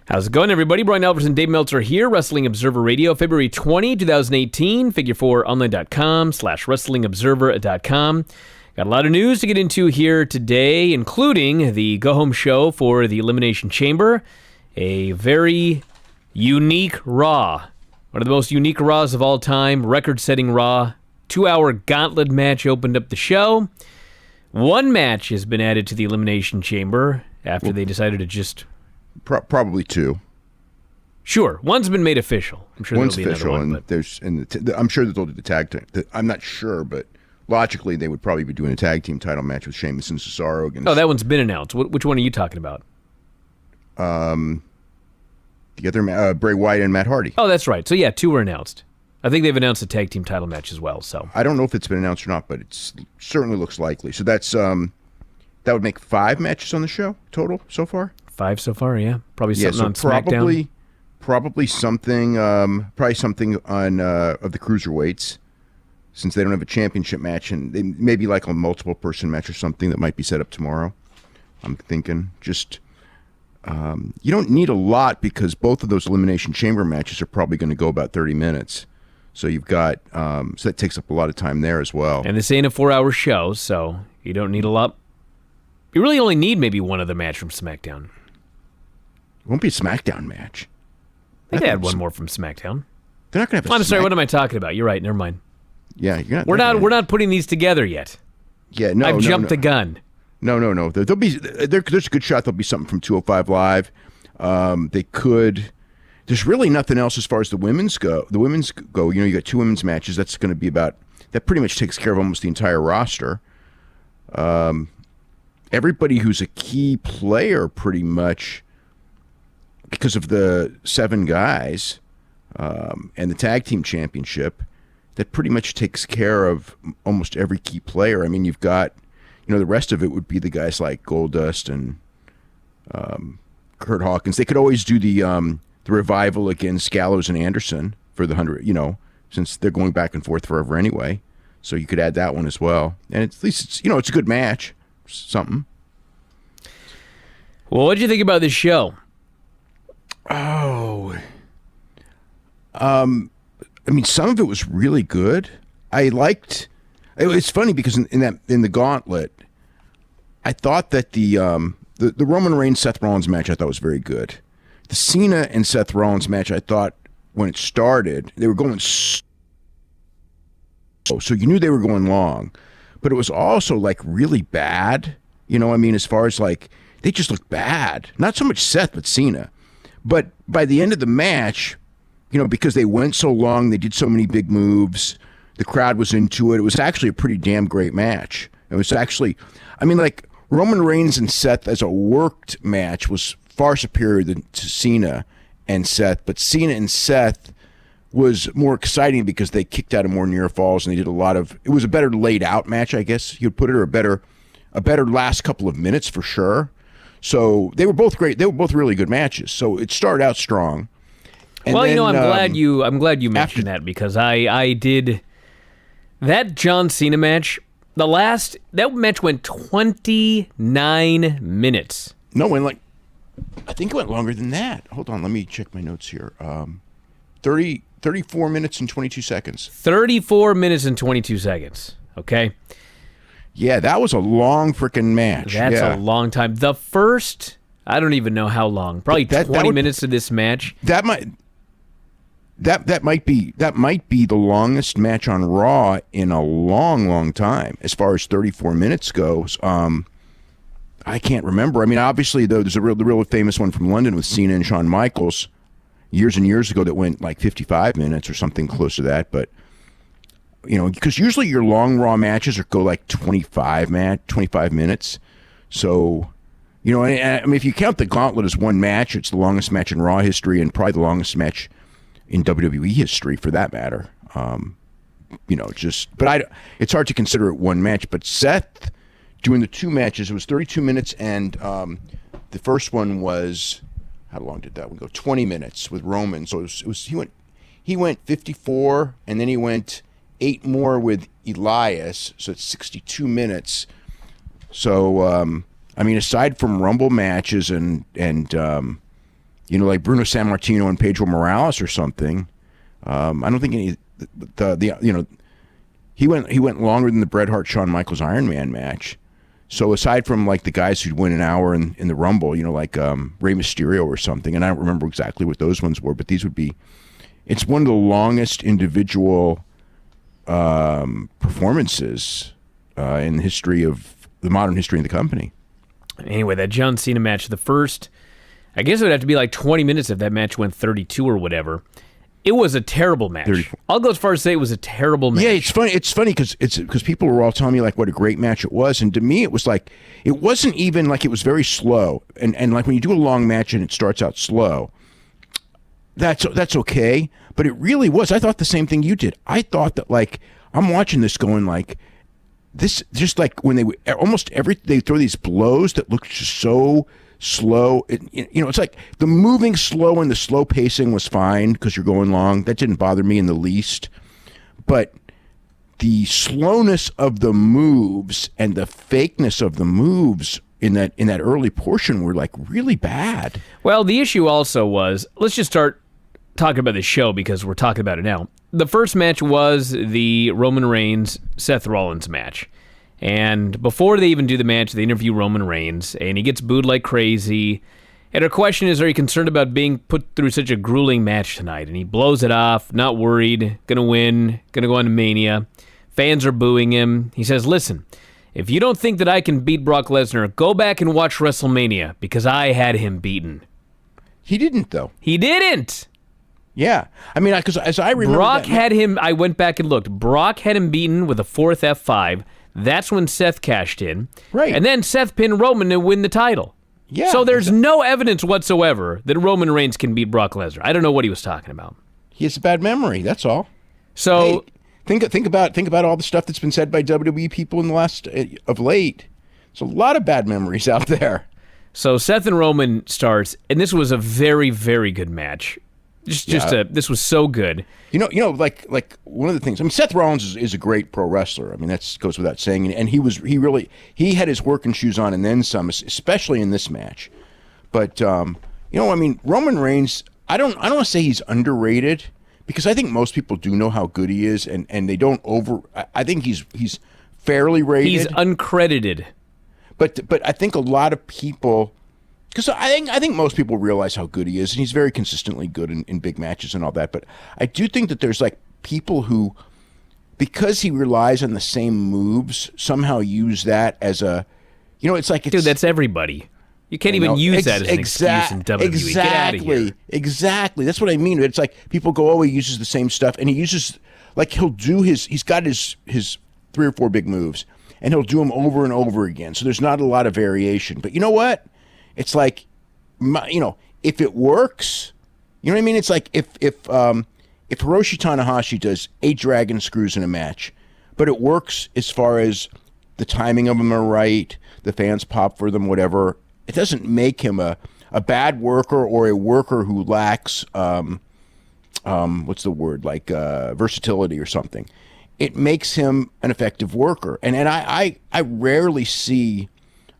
How's it going, everybody? Bryan Alvarez and Dave Meltzer here, Wrestling Observer Radio, February 20, 2018, figure4online.com/wrestlingobserver.com. Got a lot of news to get into here today, including the go-home show for the Elimination Chamber, a very unique Raw, one of the most unique Raws of all time, record-setting Raw. 2-hour gauntlet match opened up the show. One match has been added to the Elimination Chamber after they decided to just... Probably two. Sure, one's been made official. I'm sure one's there'll be official, another one. I'm sure that they'll do the tag team. I'm not sure, but logically they would probably be doing a tag team title match with Sheamus and Cesaro against. Oh, that one's been announced. Which one are you talking about? The other Bray Wyatt and Matt Hardy. Oh, that's right. So yeah, two were announced. I think they've announced a tag team title match as well. So I don't know if it's been announced or not, but it certainly looks likely. So that's that would make 5 matches on the show total so far. 5 so far, yeah. Probably something on Smackdown. Probably something on of the cruiserweights, since they don't have a championship match, and they maybe like a multiple person match or something that might be set up tomorrow. I'm thinking just you don't need a lot because both of those Elimination Chamber matches are probably going to go about 30 minutes. So you've got so that takes up a lot of time there as well. And this ain't a 4-hour show, so you don't need a lot. You really only need maybe one other match from SmackDown. It won't be a SmackDown match. They could add one more from SmackDown. They're not going to have. I'm sorry. What am I talking about? You're right. Never mind. Yeah, you're not. We're not putting these together yet. Yeah, no. I've jumped the gun. No. There's a good shot. There'll be something from 205 Live. They could. There's really nothing else as far as the women's go. You know, you got 2 women's matches. That's going to be about. That pretty much takes care of almost the entire roster. Everybody who's a key player, pretty much. Because of the 7 guys and the tag team championship, that pretty much takes care of almost every key player. I mean, you've got, the rest of it would be the guys like Goldust and Kurt Hawkins. They could always do the revival against Gallows and Anderson for the 100, since they're going back and forth forever anyway. So you could add that one as well. And at least it's a good match, something. Well, what did you think about this show? Oh, some of it was really good. I liked. It's funny because in the gauntlet, I thought that the Roman Reigns Seth Rollins match I thought was very good. The Cena and Seth Rollins match I thought when it started they were going so you knew they were going long, but it was also like really bad. As far as like they just looked bad. Not so much Seth but Cena. But by the end of the match, because they went so long, they did so many big moves, the crowd was into it. It was actually a pretty damn great match. It was actually, Roman Reigns and Seth as a worked match was far superior to Cena and Seth. But Cena and Seth was more exciting because they kicked out of more near falls and they did it was a better laid out match, I guess you'd put it, or a better last couple of minutes for sure. So they were both great. They were both really good matches. So it started out strong. And well, then, I'm glad you mentioned that because I did that John Cena match. That match went 29 minutes. No, I think it went longer than that. Hold on, let me check my notes here. 34 minutes and 22 seconds. 34 minutes and 22 seconds. Okay. Yeah, that was a long freaking match. That's a long time. The first, I don't even know how long. Probably 20 minutes of this match. That might be the longest match on Raw in a long, long time. As far as 34 minutes goes, I can't remember. Obviously, though, there's the real famous one from London with Cena and Shawn Michaels years and years ago that went like 55 minutes or something close to that, but. Because usually your long Raw matches go like 25 minutes. So, if you count the gauntlet as one match, it's the longest match in Raw history and probably the longest match in WWE history for that matter. It's hard to consider it one match. But Seth, doing the 2 matches, it was 32 minutes and the first one was, how long did that one go? 20 minutes with Roman. So it was he went 54 and then he went 8 more with Elias, so it's 62 minutes. So, aside from Rumble matches and like Bruno Sammartino and Pedro Morales or something. I don't think he went longer than the Bret Hart Shawn Michaels Iron Man match. So aside from like the guys who'd win an hour in the Rumble, like Rey Mysterio or something, and I don't remember exactly what those ones were, but these would be. It's one of the longest individual performances in the modern history of the company. Anyway, that John Cena match, the first, I guess it would have to be like 20 minutes if that match went 32 or whatever. It was a terrible match. 34. I'll go as far as say it was a terrible match. Yeah, it's funny. It's funny because people were all telling me like what a great match it was, and to me it was like it wasn't even like it was very slow. And like when you do a long match and it starts out slow, that's okay. But it really was. I thought the same thing you did. I thought that like I'm watching this going like this, just like when they throw these blows that look just so slow. It's like the moving slow and the slow pacing was fine because you're going long. That didn't bother me in the least. But the slowness of the moves and the fakeness of the moves in that early portion were like really bad. Well, the issue also was, let's just start talking about the show because we're talking about it now. The first match was the Roman Reigns Seth Rollins match. And before they even do the match, they interview Roman Reigns, and he gets booed like crazy. And her question is, are you concerned about being put through such a grueling match tonight? And he blows it off, not worried, gonna win, gonna go on to Mania. Fans are booing him. He says, listen, if you don't think that I can beat Brock Lesnar, go back and watch WrestleMania, because I had him beaten. He didn't, though. He didn't! Yeah. I mean, because as I remember... Brock had him, I went back and looked, Brock had him beaten with a fourth F5. That's when Seth cashed in. Right. And then Seth pinned Roman to win the title. Yeah. So there's no evidence whatsoever that Roman Reigns can beat Brock Lesnar. I don't know what he was talking about. He has a bad memory, that's all. So hey, think about all the stuff that's been said by WWE people in the last of late. There's a lot of bad memories out there. So Seth and Roman starts, and this was a very, very good match. This was so good. Like one of the things. I mean, Seth Rollins is a great pro wrestler. I mean, that goes without saying. And he had his working shoes on and then some, especially in this match. But I mean, Roman Reigns. I don't want to say he's underrated because I think most people do know how good he is, and they don't over. I think he's fairly rated. He's uncredited. But I think a lot of people. Because I think most people realize how good he is, and he's very consistently good in big matches and all that. But I do think that there's like people who, because he relies on the same moves, somehow use that as a, it's like dude, that's everybody. You can't even use that as an excuse in WWE. Exactly, Get out of here. Exactly. That's what I mean. It's like people go, oh, he uses the same stuff, and he uses like he's got his 3 or 4 big moves, and he'll do them over and over again. So there's not a lot of variation. But you know what? It's like, if it works, you know what I mean? It's like if Hiroshi Tanahashi does 8 dragon screws in a match, but it works as far as the timing of them are right, the fans pop for them, whatever. It doesn't make him a bad worker or a worker who lacks, what's the word, like versatility or something. It makes him an effective worker. And I rarely see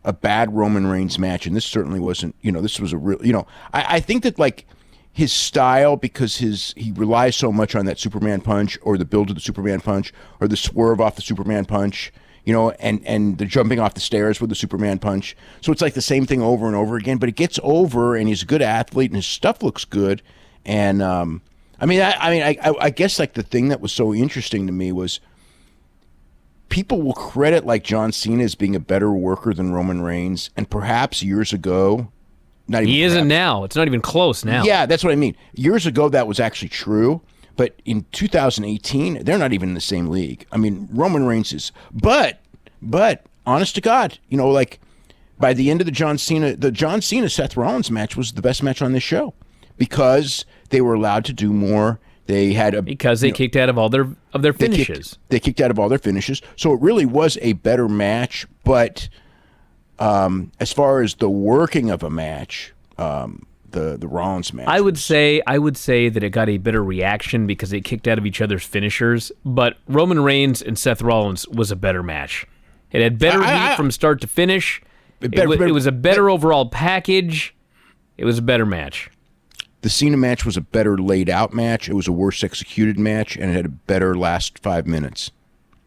a bad Roman Reigns match, and this certainly wasn't, this was a real, I think that like his style, because he relies so much on that Superman punch or the build of the Superman punch or the swerve off the Superman punch, and the jumping off the stairs with the Superman punch. So it's like the same thing over and over again, but it gets over, and he's a good athlete, and his stuff looks good. And I guess like the thing that was so interesting to me was people will credit like John Cena as being a better worker than Roman Reigns, and perhaps years ago, not even he isn't now. It's not even close now. Yeah, that's what I mean. Years ago, that was actually true, but in 2018, they're not even in the same league. I mean, Roman Reigns is, but honest to God, like by the end of the John Cena Seth Rollins match was the best match on this show because they were allowed to do more. They had because they kicked out of all their finishes. They kicked out of all their finishes, so it really was a better match. But as far as the working of a match, the Rollins match, I would say that it got a better reaction because they kicked out of each other's finishers. But Roman Reigns and Seth Rollins was a better match. It had better heat from start to finish. It was a better overall package. It was a better match. the Cena match was a better laid out match. It was a worse executed match, and it had a better last 5 minutes.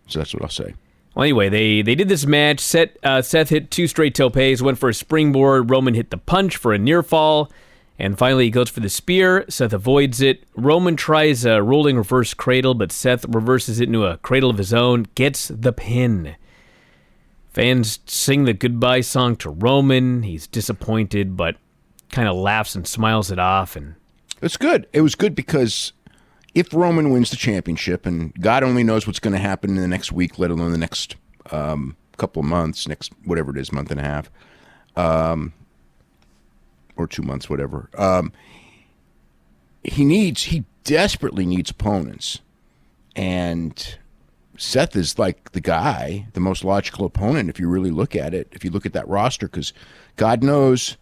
So that's what I'll say. Well, anyway, they did this match. Seth hit 2 straight topes, went for a springboard. Roman hit the punch for a near fall. And finally, he goes for the spear. Seth avoids it. Roman tries a rolling reverse cradle, but Seth reverses it into a cradle of his own, gets the pin. Fans sing the goodbye song to Roman. He's disappointed, but kind of laughs and smiles it off. And it's good. It was good because if Roman wins the championship, and God only knows what's going to happen in the next week, let alone the next couple of months, next whatever it is, month and a half, or 2 months, whatever. He desperately needs opponents, and Seth is like the guy, the most logical opponent if you really look at it. If you look at that roster, because God knows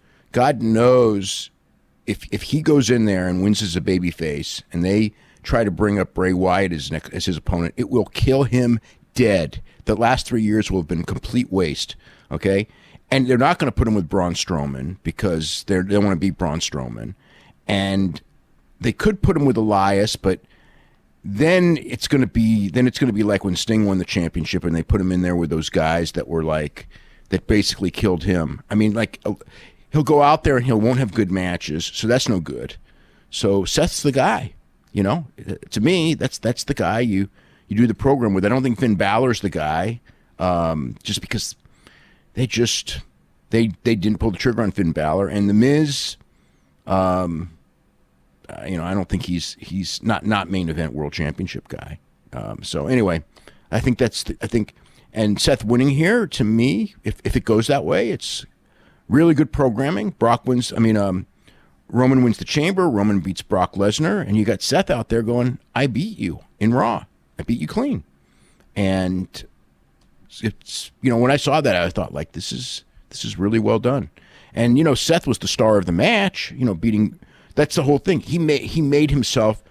if he goes in there and wins as a babyface, and they try to bring up Bray Wyatt as his opponent, it will kill him dead. The last 3 years will have been complete waste. Okay. And they're not going to put him with Braun Strowman because they want to beat Braun Strowman. And they could put him with Elias, but then it's going to be like when Sting won the championship and they put him in there with those guys that basically killed him. I mean, like, he'll go out there and he won't have good matches, so that's no good. So Seth's the guy, you know. To me, that's the guy you do the program with. I don't think Finn Balor's the guy, just because they didn't pull the trigger on Finn Balor. And The Miz, I don't think he's not main event world championship guy. So anyway, I think and Seth winning here, to me, if it goes that way, it's really good programming. Roman wins the Chamber. Roman beats Brock Lesnar, and you got Seth out there going, "I beat you in Raw. I beat you clean." And it's, when I saw that, I thought, like, this is really well done. And Seth was the star of the match. Beating. That's the whole thing. He made himself.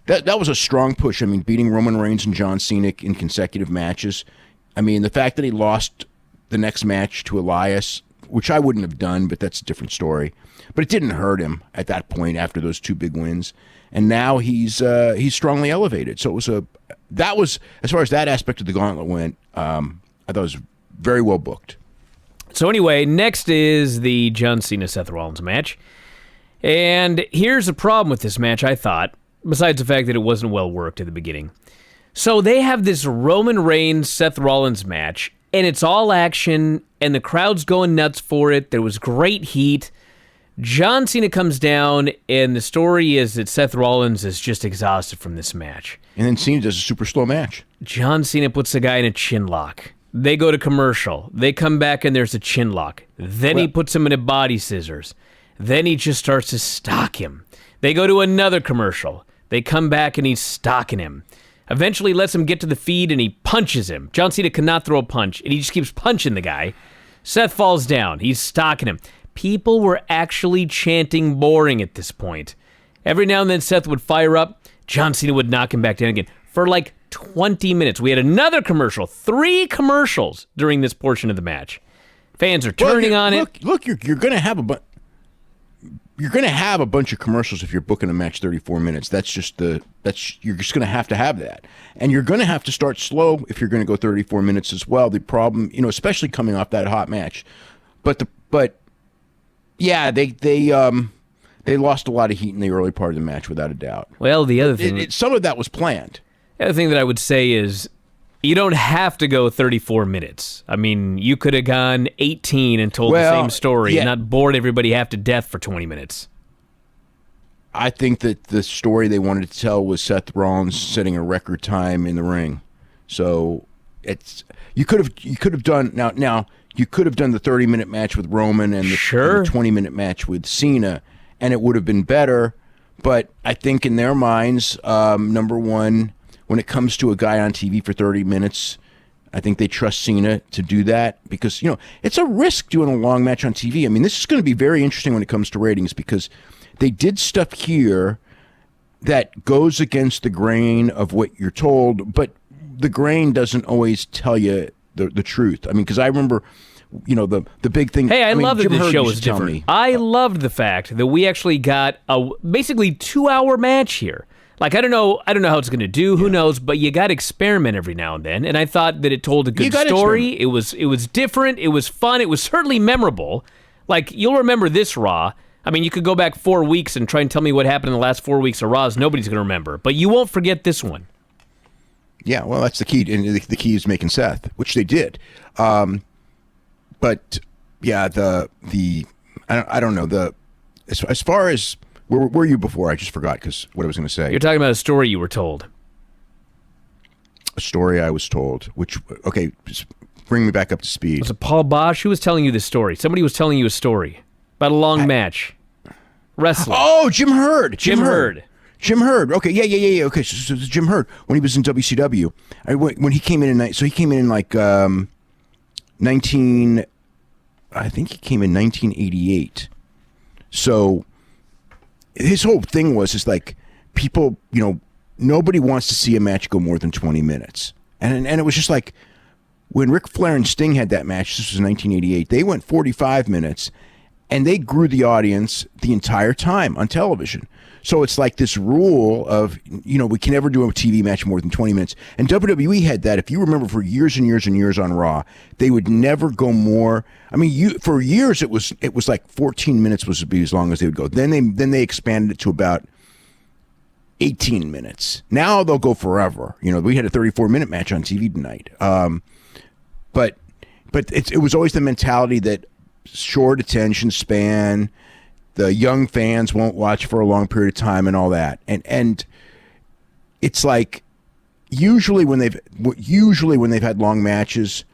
That was a strong push. I mean, beating Roman Reigns and John Cena in consecutive matches. I mean, the fact that he lost the next match to Elias, which I wouldn't have done, but that's a different story. But it didn't hurt him at that point after those 2 big wins, and now he's strongly elevated. So that was as far as that aspect of the gauntlet went. I thought it was very well booked. So anyway, next is the John Cena Seth Rollins match, and here's a problem with this match. I thought, besides the fact that it wasn't well worked at the beginning. So they have this Roman Reigns Seth Rollins match, and it's all action, and the crowd's going nuts for it. There was great heat. John Cena comes down, and the story is that Seth Rollins is just exhausted from this match. And then Cena does a super slow match. John Cena puts the guy in a chin lock. They go to commercial. They come back, and there's a chin lock. Then he puts him in a body scissors. Then he just starts to stalk him. They go to another commercial. They come back, and he's stalking him. Eventually lets him get to the feed, and he punches him. John Cena cannot throw a punch, and he just keeps punching the guy. Seth falls down. He's stalking him. People were actually chanting boring at this point. Every now and then Seth would fire up. John Cena would knock him back down again for like 20 minutes. We had another commercial, 3 commercials during this portion of the match. Fans are turning on it. Look, you're going to have a bunch of commercials if you're booking a match 34 minutes. You're just going to have that. And you're going to have to start slow if you're going to go 34 minutes as well. The problem, especially coming off that hot match. Yeah, they lost a lot of heat in the early part of the match without a doubt. Well, the other thing, some of that was planned. The other thing that I would say is you don't have to go 34 minutes. I mean, you could have gone 18 and told the same story and not bored everybody half to death for 20 minutes. I think that the story they wanted to tell was Seth Rollins setting a record time in the ring. So you could have done now you could have done the 30-minute match with Roman and the 20-minute match with Cena, and it would have been better. But I think in their minds, number one, when it comes to a guy on TV for 30 minutes, I think they trust Cena to do that because, it's a risk doing a long match on TV. I mean, this is going to be very interesting when it comes to ratings because they did stuff here that goes against the grain of what you're told, but the grain doesn't always tell you the truth. I mean, because I remember the big thing. Hey, I love that Jim this Herd show used was to tell different. me- I loved the fact that we actually got a basically 2-hour match here. Like, I don't know how it's going to do. Who knows? But you got to experiment every now and then. And I thought that it told a good story. It was different. It was fun. It was certainly memorable. Like, you'll remember this Raw. I mean, you could go back 4 weeks and try and tell me what happened in the last 4 weeks of Raws. Nobody's going to remember. But you won't forget this one. Yeah, well, that's the key. And the key is making Seth, which they did. But yeah, I don't know. As far as where were you before? I just forgot because what I was going to say. You're talking about a story you were told. A story I was told. Okay, just bring me back up to speed. Was it Paul Bosch? Who was telling you this story? Somebody was telling you a story about a long match. Wrestling. Oh, Jim Herd. Jim Herd. Jim Herd. Okay, yeah. Okay, so Jim Herd when he was in WCW. When he came in so he came in like 19. I think he came in 1988. So his whole thing was like people, nobody wants to see a match go more than 20 minutes. And it was just like when Ric Flair and Sting had that match, this was 1988, they went 45 minutes and they grew the audience the entire time on television. So it's like this rule of, we can never do a TV match more than 20 minutes. And WWE had that. If you remember, for years and years and years on Raw, they would never go more. I mean, for years it was like 14 minutes was to be as long as they would go. Then they expanded it to about 18 minutes. Now they'll go forever. We had a 34-minute match on TV tonight. But it was always the mentality that short attention span, the young fans won't watch for a long period of time and all that. And it's like usually when they've had long matches,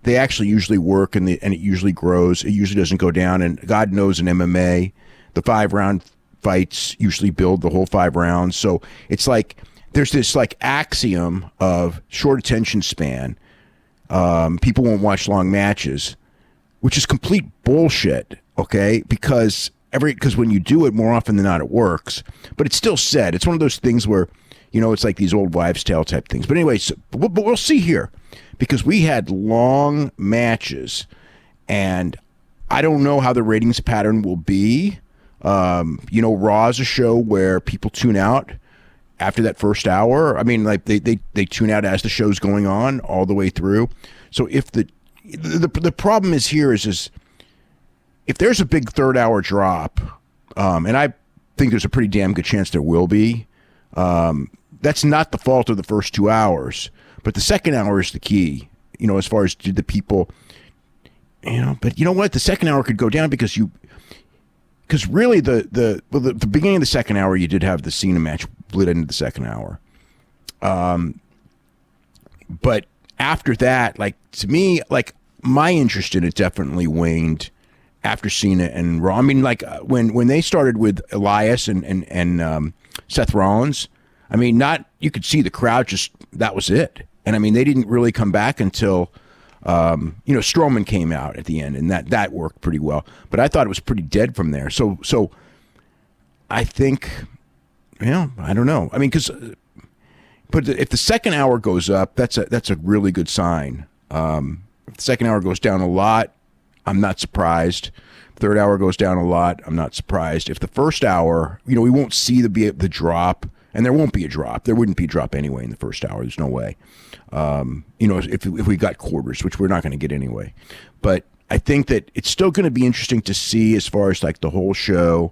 they actually usually work and it usually grows. It usually doesn't go down. And God knows in MMA, the 5-round fights usually build the whole 5 rounds. So it's like there's this like axiom of short attention span. People won't watch long matches, which is complete bullshit. Okay, because when you do it more often than not, it works. But it's still said. It's one of those things where, it's like these old wives' tale type things. But anyway, but we'll see here, because we had long matches, and I don't know how the ratings pattern will be. Raw is a show where people tune out after that first hour. I mean, like they tune out as the show's going on all the way through. So if the problem is here is if there's a big third-hour drop, and I think there's a pretty damn good chance there will be, that's not the fault of the first 2 hours, but the second hour is the key, as far as did the people, but you know what? The second hour could go down because really the beginning of the second hour, you did have the Cena match split into the second hour. But after that, like, to me, like, my interest in it definitely waned after Cena and Raw. I mean, like, when they started with Elias and Seth Rollins, I mean, you could see the crowd just, that was it. And I mean, they didn't really come back until, Strowman came out at the end, and that worked pretty well. But I thought it was pretty dead from there. So I think, I don't know. I mean, but if the second hour goes up, that's a really good sign. If the second hour goes down a lot, I'm not surprised. Third hour goes down a lot, I'm not surprised. If the first hour, we won't see the drop, and there won't be a drop. There wouldn't be a drop anyway in the first hour. There's no way. If we got quarters, which we're not going to get anyway. But I think that it's still going to be interesting to see, as far as like the whole show,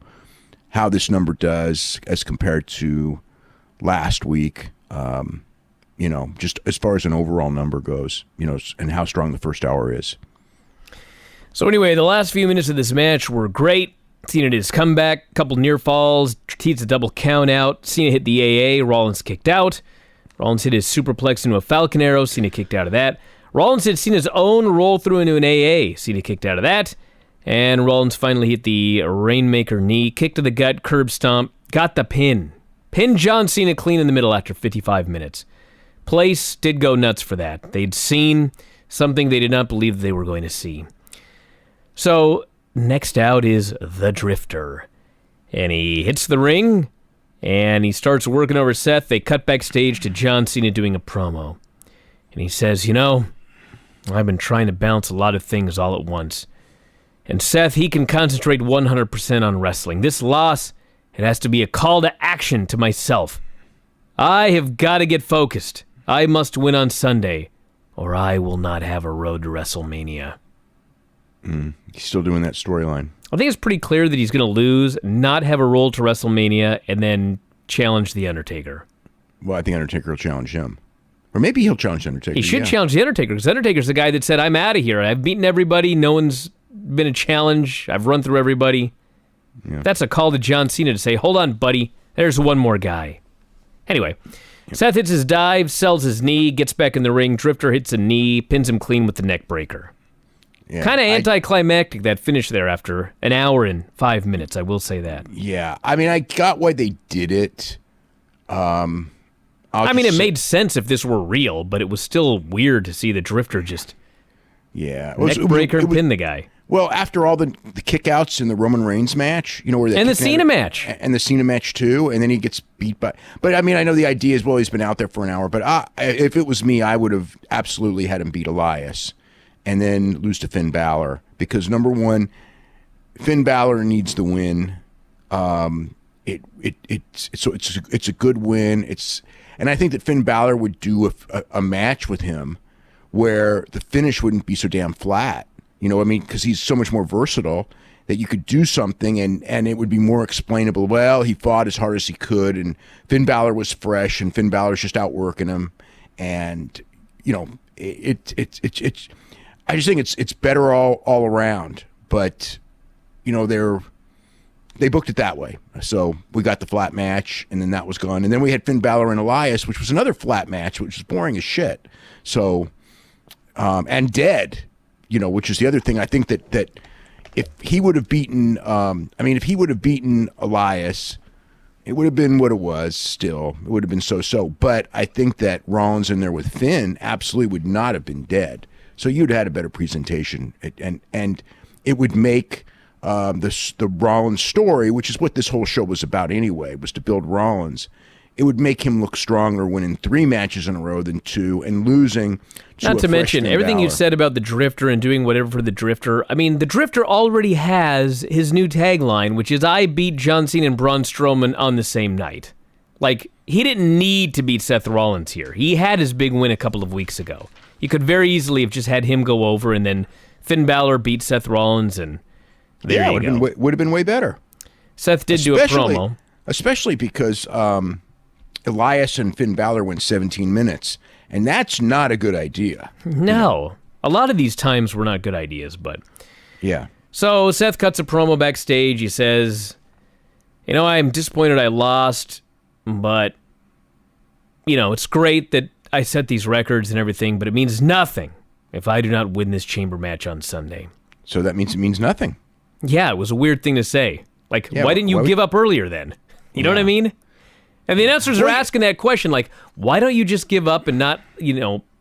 how this number does as compared to last week. Just as far as an overall number goes, and how strong the first hour is. So anyway, the last few minutes of this match were great. Cena did his comeback, couple near falls, teased a double count out. Cena hit the AA, Rollins kicked out. Rollins hit his superplex into a Falcon Arrow, Cena kicked out of that. Rollins hit Cena's own roll through into an AA, Cena kicked out of that. And Rollins finally hit the Rainmaker knee, kick to the gut, curb stomp, got the pin. Pinned John Cena clean in the middle after 55 minutes. Place did go nuts for that. They'd seen something they did not believe they were going to see. So, next out is the Drifter. And he hits the ring, and he starts working over Seth. They cut backstage to John Cena doing a promo. And he says, I've been trying to balance a lot of things all at once. And Seth, he can concentrate 100% on wrestling. This loss, it has to be a call to action to myself. I have got to get focused. I must win on Sunday, or I will not have a road to WrestleMania. He's still doing that storyline. I think it's pretty clear that he's going to lose, not have a roll to WrestleMania, and then challenge The Undertaker. Well, I think Undertaker will challenge him. Or maybe he'll challenge Undertaker. He should challenge The Undertaker, because Undertaker's the guy that said, I'm out of here. I've beaten everybody. No one's been a challenge. I've run through everybody. Yeah. That's a call to John Cena to say, hold on, buddy. There's one more guy. Anyway, Seth hits his dive, sells his knee, gets back in the ring. Drifter hits a knee, pins him clean with the neck breaker. Yeah, kind of anticlimactic, that finish there after an hour and 5 minutes, I will say that. Yeah, I mean, I got why they did it. It made sense if this were real, but it was still weird to see the Drifter just neck breaker and pin the guy. Well, after all the kickouts in the Roman Reigns match, where they and the Cena match, and the Cena match too, and then he gets beat by. But I mean, I know the idea is, well, he's been out there for an hour. But if it was me, I would have absolutely had him beat Elias, and then lose to Finn Balor, because number one, Finn Balor needs the win. It's a good win. And I think that Finn Balor would do a match with him where the finish wouldn't be so damn flat. Because he's so much more versatile that you could do something and it would be more explainable. Well, he fought as hard as he could, and Finn Balor was fresh, and Finn Balor's just outworking him. And, I just think it's better all around. But, they booked it that way. So we got the flat match, and then that was gone. And then we had Finn Balor and Elias, which was another flat match, which was boring as shit. So, and dead. Which is the other thing. I think that if he would have beaten, if he would have beaten Elias, it would have been what it was still. It would have been so-so. But I think that Rollins in there with Finn absolutely would not have been dead. So you'd had a better presentation. And it would make the Rollins story, which is what this whole show was about anyway, was to build Rollins. It would make him look stronger winning 3 matches in a row than 2 and losing to Not to mention, everything you said about the Drifter and doing whatever for the Drifter. I mean, the Drifter already has his new tagline, which is, I beat John Cena and Braun Strowman on the same night. Like, he didn't need to beat Seth Rollins here. He had his big win a couple of weeks ago. You could very easily have just had him go over and then Finn Balor beat Seth Rollins, and there you go. Would have been way better. Seth did do a promo. Especially because Elias and Finn Balor went 17 minutes, and that's not a good idea. No. A lot of these times were not good ideas, but... Yeah. So Seth cuts a promo backstage. He says, I'm disappointed I lost, but, it's great that I set these records and everything, but it means nothing if I do not win this chamber match on Sunday. So that means it means nothing. Yeah, it was a weird thing to say. Like, why didn't you give up earlier then? You know what I mean? And the announcers are asking that question, like, why don't you just give up and not,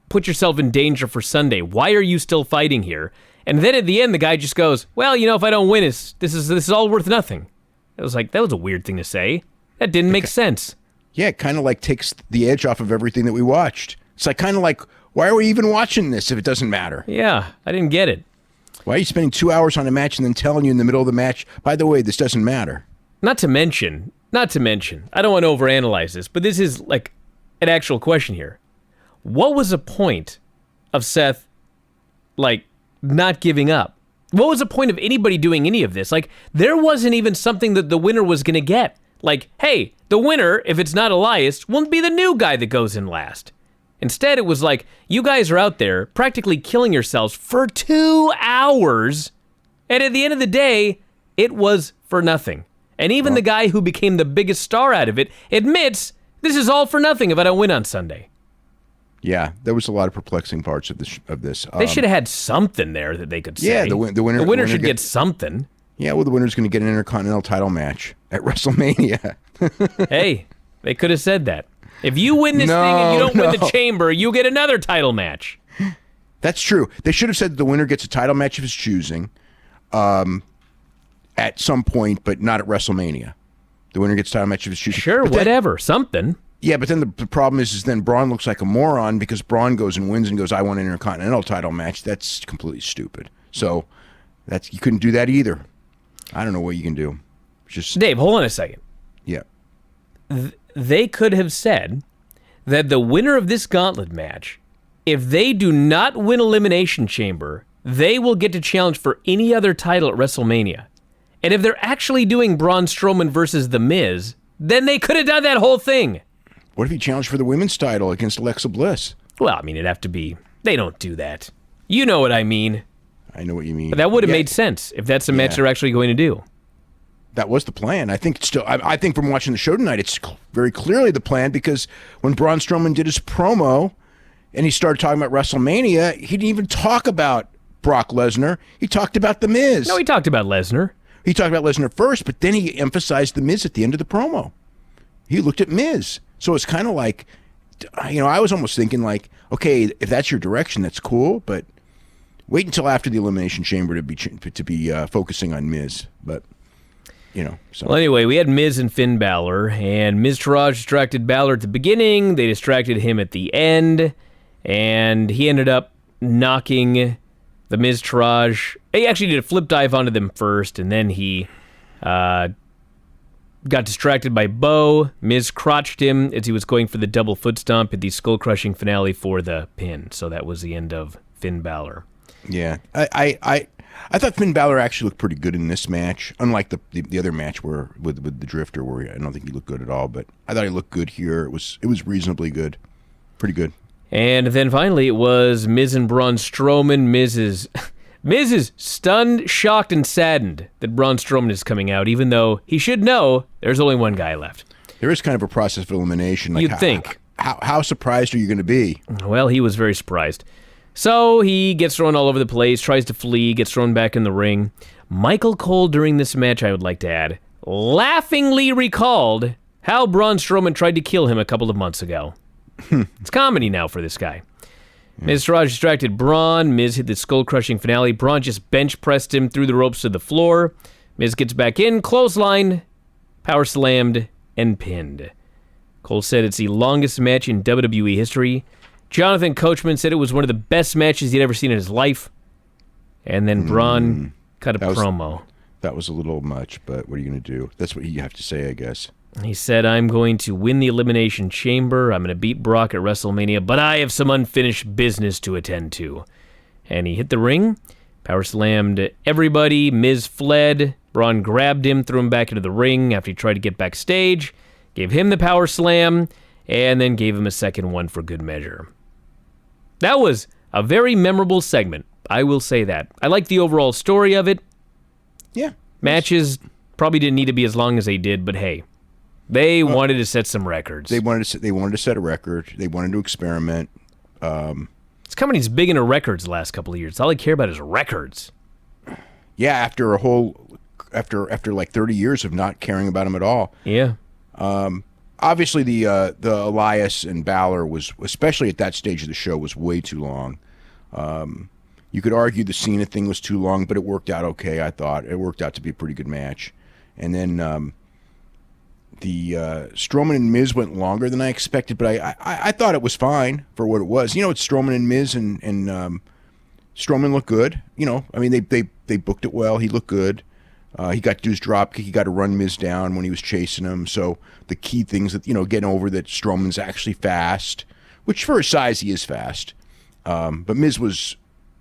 put yourself in danger for Sunday? Why are you still fighting here? And then at the end, the guy just goes, well, if I don't win, this is all worth nothing. It was like, that was a weird thing to say. That didn't make sense. Yeah, it kind of like takes the edge off of everything that we watched. It's like kind of like, why are we even watching this if it doesn't matter? Yeah, I didn't get it. Why are you spending 2 hours on a match and then telling you in the middle of the match, by the way, this doesn't matter? Not to mention, I don't want to overanalyze this, but this is like an actual question here. What was the point of Seth, not giving up? What was the point of anybody doing any of this? Like, there wasn't even something that the winner was going to get. Like, hey, the winner, if it's not Elias, won't be the new guy that goes in last. Instead, it was like, you guys are out there practically killing yourselves for 2 hours, and at the end of the day, it was for nothing. And even the guy who became the biggest star out of it admits this is all for nothing if I don't win on Sunday. Yeah, there was a lot of perplexing parts of this. They should have had something there that they could say. Yeah, the winner should get something. Yeah, well, the winner's going to get an Intercontinental title match at WrestleMania. Hey, they could have said that. If you win this thing and you don't win the chamber, you get another title match. That's true. They should have said that the winner gets a title match of his choosing at some point, but not at WrestleMania. The winner gets a title match of his choosing. Sure, whatever. Something. Yeah, but then the problem is then Braun looks like a moron because Braun goes and wins and goes, I want an Intercontinental title match. That's completely stupid. So you couldn't do that either. I don't know what you can do. Just Dave, hold on a second. Yeah. They could have said that the winner of this gauntlet match, if they do not win Elimination Chamber, they will get to challenge for any other title at WrestleMania. And if they're actually doing Braun Strowman versus The Miz, then they could have done that whole thing. What if he challenged for the women's title against Alexa Bliss? Well, I mean, it'd have to be... They don't do that. You know what I mean. I know what you mean. But that would have made sense if that's a match they're actually going to do. That was the plan. I think I think from watching the show tonight, it's very clearly the plan because when Braun Strowman did his promo and he started talking about WrestleMania, he didn't even talk about Brock Lesnar. He talked about The Miz. No, he talked about Lesnar. He talked about Lesnar first, but then he emphasized The Miz at the end of the promo. He looked at Miz. So it's kind of like, I was almost thinking like, okay, if that's your direction, that's cool, but wait until after the Elimination Chamber to be focusing on Miz. But, So. Well, anyway, we had Miz and Finn Balor, and Miz Taraj distracted Balor at the beginning. They distracted him at the end, and he ended up knocking the Miz Taraj. He actually did a flip dive onto them first, and then he got distracted by Bo. Miz crotched him as he was going for the double foot stomp at the skull-crushing finale for the pin. So that was the end of Finn Balor. Yeah, I thought Finn Balor actually looked pretty good in this match, unlike the other match where with the Drifter, where I don't think he looked good at all. But I thought he looked good here. It was reasonably good, pretty good. And then finally, it was Miz and Braun Strowman. Miz is stunned, shocked, and saddened that Braun Strowman is coming out, even though he should know there's only one guy left. There is kind of a process of elimination. Like You'd think. How surprised are you going to be? Well, he was very surprised. So he gets thrown all over the place, tries to flee, gets thrown back in the ring. Michael Cole, during this match, I would like to add, laughingly recalled how Braun Strowman tried to kill him a couple of months ago. It's comedy now for this guy. Miz Taraj distracted Braun. Miz hit the skull-crushing finale. Braun just bench-pressed him through the ropes to the floor. Miz gets back in, clothesline, power slammed, and pinned. Cole said it's the longest match in WWE history. Jonathan Coachman said it was one of the best matches he'd ever seen in his life. And then Braun cut a promo. That was a little much, but what are you going to do? That's what you have to say, I guess. He said, I'm going to win the Elimination Chamber. I'm going to beat Brock at WrestleMania, but I have some unfinished business to attend to. And he hit the ring, power slammed everybody. Miz fled. Braun grabbed him, threw him back into the ring after he tried to get backstage, gave him the power slam, and then gave him a second one for good measure. That was a very memorable segment. I will say that. I like the overall story of it. Yeah. Matches probably didn't need to be as long as they did, but hey. They wanted to set some records. They wanted to set a record. They wanted to experiment. This company's big into records the last couple of years. All they care about is records. Yeah, after like 30 years of not caring about them at all. Yeah. Obviously, the Elias and Balor was, especially at that stage of the show, was way too long. You could argue the Cena thing was too long, but it worked out okay. I thought it worked out to be a pretty good match. And then the Strowman and Miz went longer than I expected, but I thought it was fine for what it was. It's Strowman and Miz, and Strowman looked good. I mean, they booked it well. He looked good. He got to do his drop kick. He got to run Miz down when he was chasing him. So the key things that, getting over that Strowman's actually fast, which for his size, he is fast. But Miz was,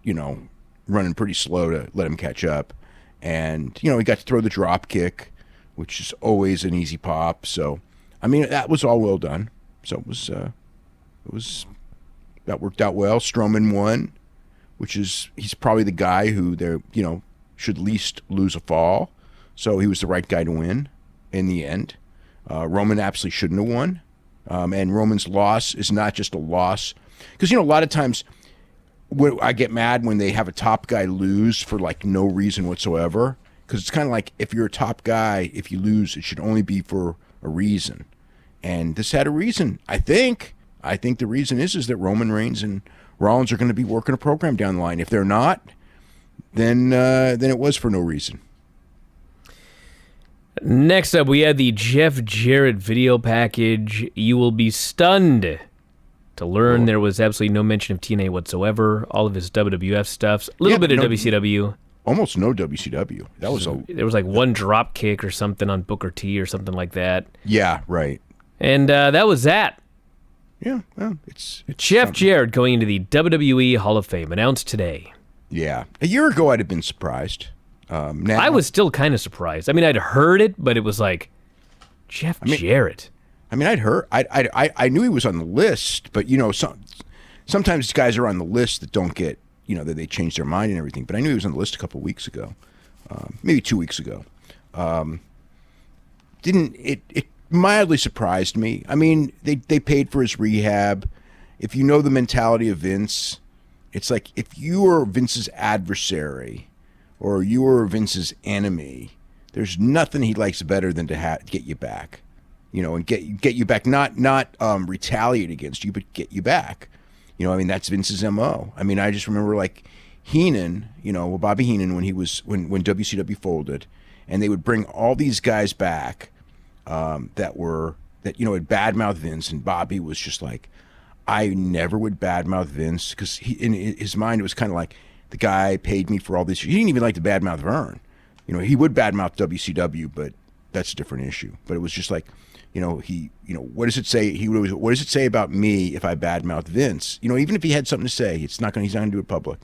running pretty slow to let him catch up. And, he got to throw the drop kick, which is always an easy pop. So, I mean, that was all well done. So that worked out well. Strowman won, he's probably the guy who should least lose a fall. So he was the right guy to win in the end. Roman absolutely shouldn't have won. And Roman's loss is not just a loss. Because, a lot of times I get mad when they have a top guy lose for like no reason whatsoever. Because it's kind of like, if you're a top guy, if you lose, it should only be for a reason. And this had a reason, I think. I think the reason is that Roman Reigns and Rollins are going to be working a program down the line. If they're not, then it was for no reason. Next up, we had the Jeff Jarrett video package. You will be stunned to learn there was absolutely no mention of TNA whatsoever. All of his WWF stuff, a little bit of WCW. Almost no WCW. There was like one drop kick or something on Booker T or something like that. Yeah, right. And that was that. Yeah, well, it's Jeff Jarrett going into the WWE Hall of Fame, announced today. Yeah. A year ago, I'd have been surprised. Now, I was still kind of surprised. I mean, I'd heard it, but it was like, Jarrett. I mean, I'd heard. I knew he was on the list, but, sometimes guys are on the list that don't get, that they change their mind and everything. But I knew he was on the list a couple of weeks ago, maybe 2 weeks ago. It mildly surprised me. I mean, they paid for his rehab. If you know the mentality of Vince, it's like if you were Vince's adversary or you were Vince's enemy, there's nothing he likes better than to get you back, and get you back, not retaliate against you, but get you back. I mean, that's Vince's MO. I mean, I just remember like Heenan, Bobby Heenan when when WCW folded, and they would bring all these guys back that had badmouthed Vince, and Bobby was just like, I never would badmouth Vince, because in his mind it was kind of like, the guy paid me for all this. He didn't even like to badmouth Vern. He would badmouth WCW, but that's a different issue. But it was just like, what does it say? What does it say about me if I badmouth Vince? Even if he had something to say, he's not going to do it public.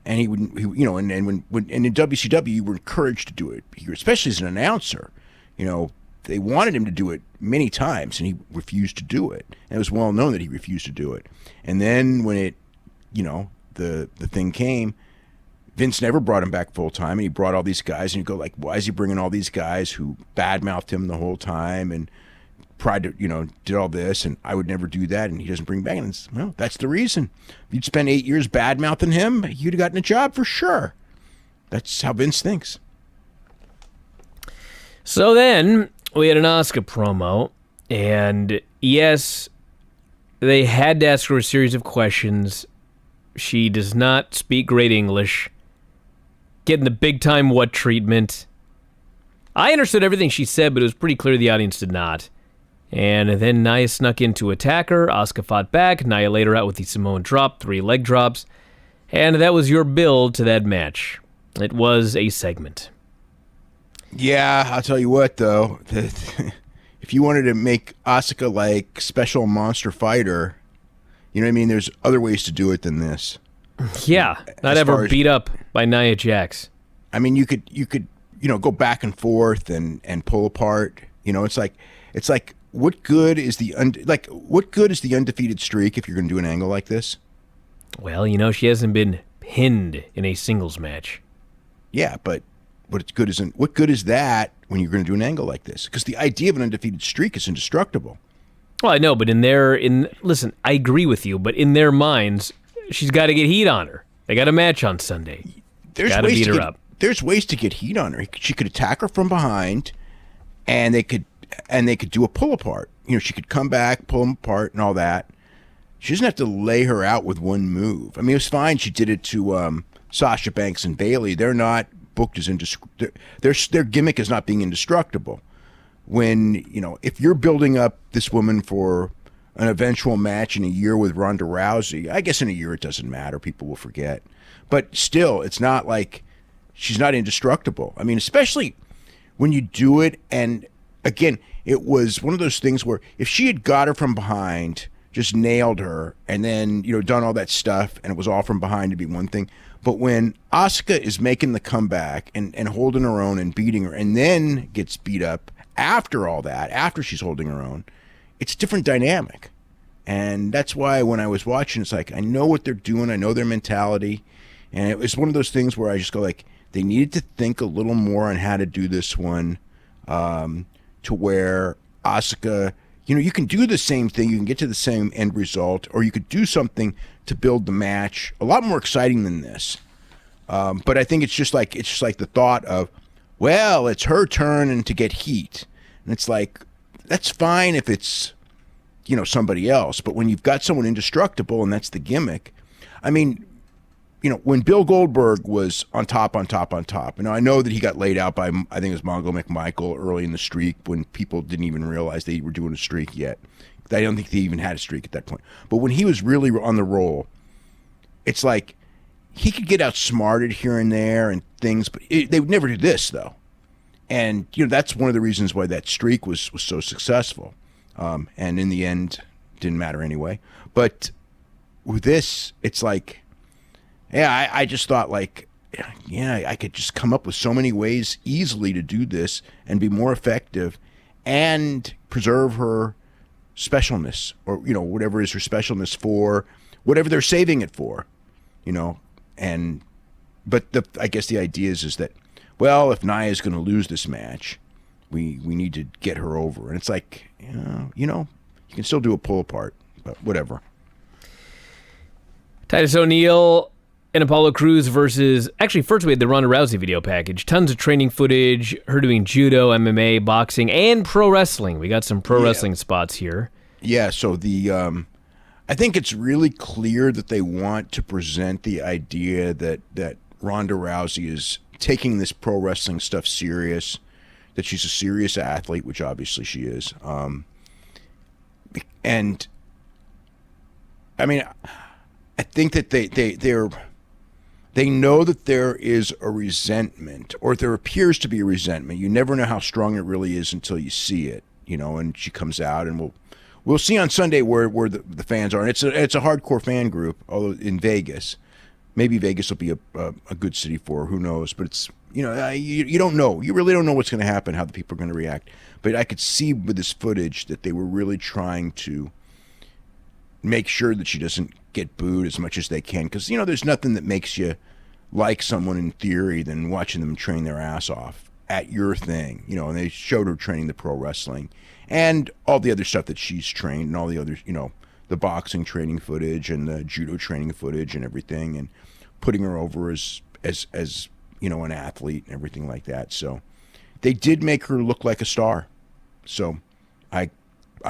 And he wouldn't, and in WCW, you were encouraged to do it, especially as an announcer. They wanted him to do it many times, and he refused to do it. And it was well known that he refused to do it. And then when it, the thing came, Vince never brought him back full time, and he brought all these guys, and you go like, why is he bringing all these guys who badmouthed him the whole time and tried to, did all this, and I would never do that, and he doesn't bring back. And it's, well, that's the reason. If you'd spent 8 years badmouthing him, you'd have gotten a job for sure. That's how Vince thinks. So then we had an Asuka promo, and yes, they had to ask her a series of questions. She does not speak great English. Getting the big-time what treatment. I understood everything she said, but it was pretty clear the audience did not. And then Nia snuck in to attack her. Asuka fought back. Nia laid her out with the Samoan drop, 3 leg drops. And that was your build to that match. It was a segment. Yeah, I'll tell you what, though. If you wanted to make Asuka like special monster fighter, you know what I mean? There's other ways to do it than this. Yeah, not ever beat up by Nia Jax. I mean, you could go back and forth and pull apart. It's like what good is the undefeated streak if you're going to do an angle like this? Well, she hasn't been pinned in a singles match. Yeah, but what good is that when you're going to do an angle like this? Because the idea of an undefeated streak is indestructible. Well, I know, but listen, I agree with you, but in their minds, she's got to get heat on her. They got a match on Sunday. Got to beat her up. There's ways to get heat on her. She could attack her from behind, and they could do a pull apart. She could come back, pull them apart, and all that. She doesn't have to lay her out with one move. I mean, it was fine. She did it to Sasha Banks and Bayley. They're not booked as their gimmick is not being indestructible. When if you're building up this woman for an eventual match in a year with Ronda Rousey, I guess in a year it doesn't matter. People will forget. But still, it's not like she's not indestructible. I mean, especially when you do it. And again, it was one of those things where if she had got her from behind, just nailed her, and then, done all that stuff, and it was all from behind, to be one thing. But when Asuka is making the comeback and holding her own and beating her, and then gets beat up after all that, after she's holding her own, it's a different dynamic. And that's why when I was watching, it's like, I know what they're doing. I know their mentality. And it was one of those things where I just go like, they needed to think a little more on how to do this one to where Asuka, you can do the same thing. You can get to the same end result, or you could do something to build the match a lot more exciting than this. But I think it's just like the thought of, well, it's her turn and to get heat. And it's like, that's fine if it's, somebody else. But when you've got someone indestructible and that's the gimmick, I mean, when Bill Goldberg was on top, I know that he got laid out by, I think it was Mongo McMichael early in the streak when people didn't even realize they were doing a streak yet. I don't think they even had a streak at that point. But when he was really on the roll, it's like he could get outsmarted here and there and things, but they would never do this, though. And, that's one of the reasons why that streak was so successful. And in the end, didn't matter anyway. But with this, it's like, yeah, I just thought like, yeah, I could just come up with so many ways easily to do this and be more effective and preserve her specialness, or, whatever is her specialness for, whatever they're saving it for, but I guess the idea is that, well, if Nia's going to lose this match, we need to get her over. And it's like, you can still do a pull apart, but whatever. Titus O'Neil and Apollo Crews versus, actually, first we had the Ronda Rousey video package. Tons of training footage, her doing judo, MMA, boxing, and pro wrestling. We got some pro wrestling spots here. Yeah, so I think it's really clear that they want to present the idea that Ronda Rousey is taking this pro wrestling stuff serious, that she's a serious athlete, which obviously she is. And, I mean, I think that they know that there is a resentment, or there appears to be a resentment. You never know how strong it really is until you see it, and she comes out, and we'll see on Sunday where the fans are. And it's a hardcore fan group, although in Vegas. Maybe Vegas will be a good city for her, who knows? But it's, you don't know. You really don't know what's going to happen, how the people are going to react. But I could see with this footage that they were really trying to make sure that she doesn't get booed as much as they can, because there's nothing that makes you like someone in theory than watching them train their ass off at your thing, and they showed her training the pro wrestling and all the other stuff that she's trained, and all the other, the boxing training footage and the judo training footage and everything, and putting her over as an athlete and everything like that. So they did make her look like a star. So I